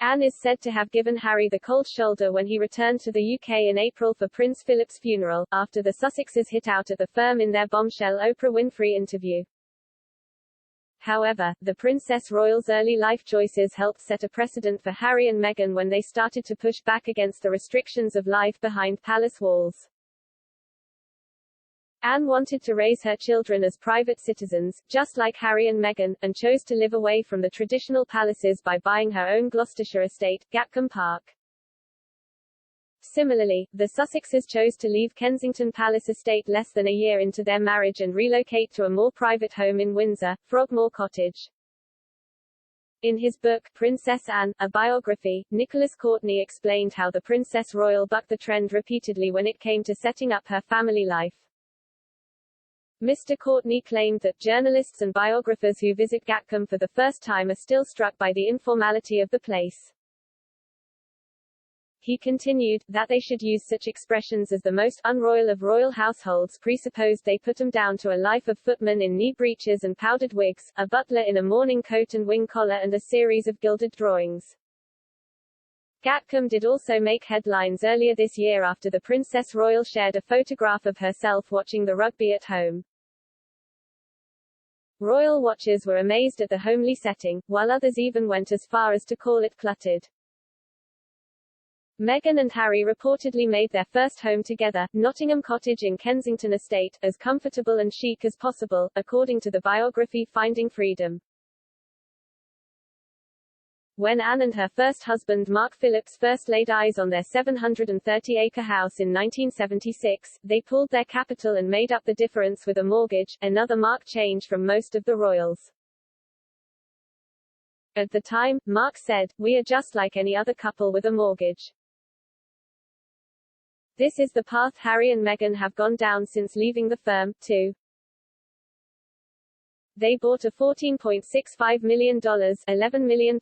Anne is said to have given Harry the cold shoulder when he returned to the UK in April for Prince Philip's funeral, after the Sussexes hit out at the firm in their bombshell Oprah Winfrey interview. However, the Princess Royal's early life choices helped set a precedent for Harry and Meghan when they started to push back against the restrictions of life behind palace walls. Anne wanted to raise her children as private citizens, just like Harry and Meghan, and chose to live away from the traditional palaces by buying her own Gloucestershire estate, Gatcombe Park. Similarly, the Sussexes chose to leave Kensington Palace estate less than a year into their marriage and relocate to a more private home in Windsor, Frogmore Cottage. In his book, Princess Anne, a biography, Nicholas Courtney explained how the Princess Royal bucked the trend repeatedly when it came to setting up her family life. Mr. Courtney claimed that journalists and biographers who visit Gatcombe for the first time are still struck by the informality of the place. He continued, that they should use such expressions as the most unroyal of royal households presupposed they put 'em down to a life of footmen in knee breeches and powdered wigs, a butler in a morning coat and wing collar and a series of gilded drawings. Gatcombe did also make headlines earlier this year after the Princess Royal shared a photograph of herself watching the rugby at home. Royal watchers were amazed at the homely setting, while others even went as far as to call it cluttered. Meghan and Harry reportedly made their first home together, Nottingham Cottage in Kensington Estate, as comfortable and chic as possible, according to the biography Finding Freedom. When Anne and her first husband Mark Phillips first laid eyes on their 730-acre house in 1976, they pooled their capital and made up the difference with a mortgage, another marked change from most of the royals. At the time, Mark said, "We are just like any other couple with a mortgage." This is the path Harry and Meghan have gone down since leaving the firm, too. They bought a $14.65 million £11 million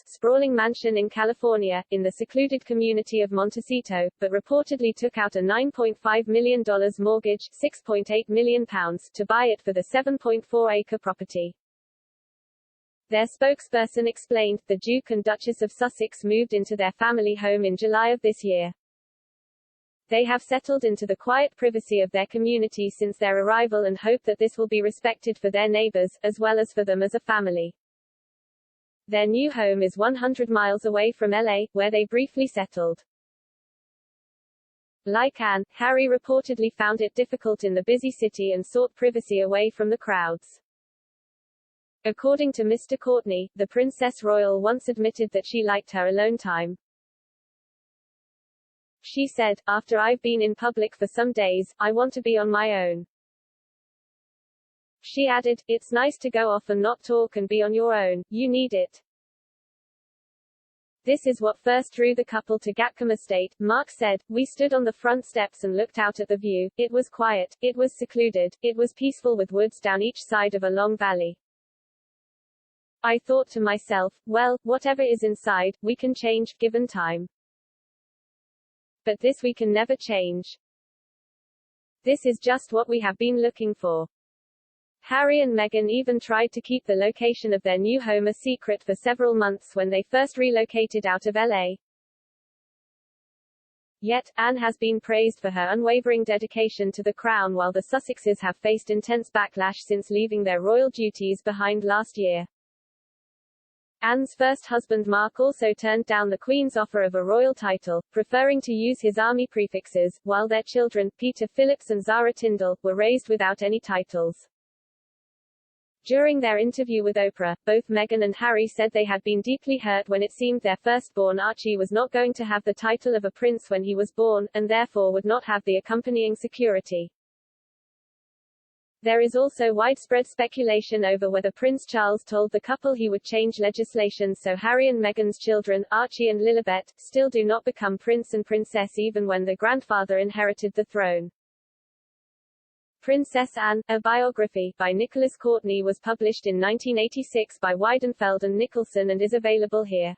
sprawling mansion in California, in the secluded community of Montecito, but reportedly took out a $9.5 million mortgage £6.8 million to buy it for the 7.4-acre property. Their spokesperson explained, the Duke and Duchess of Sussex moved into their family home in July of this year. They have settled into the quiet privacy of their community since their arrival and hope that this will be respected for their neighbors, as well as for them as a family. Their new home is 100 miles away from LA, where they briefly settled. Like Anne, Harry reportedly found it difficult in the busy city and sought privacy away from the crowds. According to Mr. Courtney, the Princess Royal once admitted that she liked her alone time. She said, "After I've been in public for some days, I want to be on my own." She added, "It's nice to go off and not talk and be on your own, you need it." This is what first drew the couple to Gatcombe Estate, Mark said. "We stood on the front steps and looked out at the view. It was quiet, it was secluded, it was peaceful with woods down each side of a long valley. I thought to myself, well, whatever is inside, we can change, given time. But this we can never change. This is just what we have been looking for." Harry and Meghan even tried to keep the location of their new home a secret for several months when they first relocated out of LA. Yet, Anne has been praised for her unwavering dedication to the crown while the Sussexes have faced intense backlash since leaving their royal duties behind last year. Anne's first husband Mark also turned down the Queen's offer of a royal title, preferring to use his army prefixes, while their children, Peter Phillips and Zara Tindall, were raised without any titles. During their interview with Oprah, both Meghan and Harry said they had been deeply hurt when it seemed their firstborn Archie was not going to have the title of a prince when he was born, and therefore would not have the accompanying security. There is also widespread speculation over whether Prince Charles told the couple he would change legislation so Harry and Meghan's children, Archie and Lilibet, still do not become prince and princess even when their grandfather inherited the throne. Princess Anne, a biography, by Nicholas Courtney was published in 1986 by Weidenfeld and Nicholson and is available here.